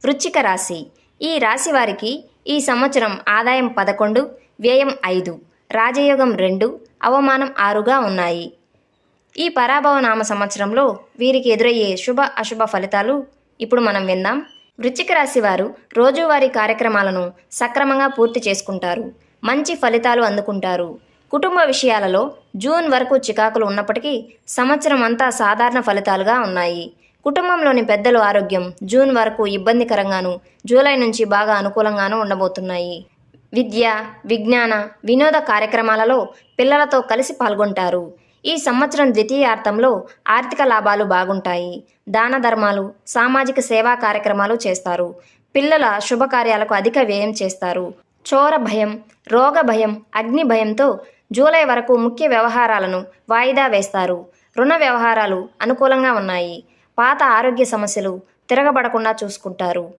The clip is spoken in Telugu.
వృశ్చిక రాశి. ఈ రాశి వారికి ఈ సంవత్సరం ఆదాయం 11, వ్యయం 5, రాజయోగం 2, అవమానం 6గా ఉన్నాయి. ఈ పరాభవ నామ సంవత్సరంలో వీరికి ఎదురయ్యే శుభ అశుభ ఫలితాలు ఇప్పుడు మనం విందాం. వృశ్చిక రాశి వారు రోజువారీ కార్యక్రమాలను సక్రమంగా పూర్తి చేసుకుంటారు. మంచి ఫలితాలు అందుకుంటారు. కుటుంబ విషయాలలో జూన్ వరకు చికాకులు ఉన్నప్పటికీ సంవత్సరం అంతా సాధారణ ఫలితాలుగా ఉన్నాయి. కుటుంబంలోని పెద్దల ఆరోగ్యం జూన్ వరకు ఇబ్బందికరంగాను, జూలై నుంచి బాగా అనుకూలంగానూ ఉండబోతున్నాయి. విద్య, విజ్ఞాన, వినోద కార్యక్రమాలలో పిల్లలతో కలిసి పాల్గొంటారు. ఈ సంవత్సరం ద్వితీయార్థంలో ఆర్థిక లాభాలు బాగుంటాయి. దాన ధర్మాలు, సామాజిక సేవా కార్యక్రమాలు చేస్తారు. పిల్లల శుభకార్యాలకు అధిక వ్యయం చేస్తారు. చోర భయం, రోగ భయం, అగ్ని భయంతో జూలై వరకు ముఖ్య వ్యవహారాలను వాయిదా వేస్తారు. రుణ వ్యవహారాలు అనుకూలంగా ఉన్నాయి. పాత ఆరోగ్య సమస్యలు తిరగబడకుండా చూసుకుంటారు.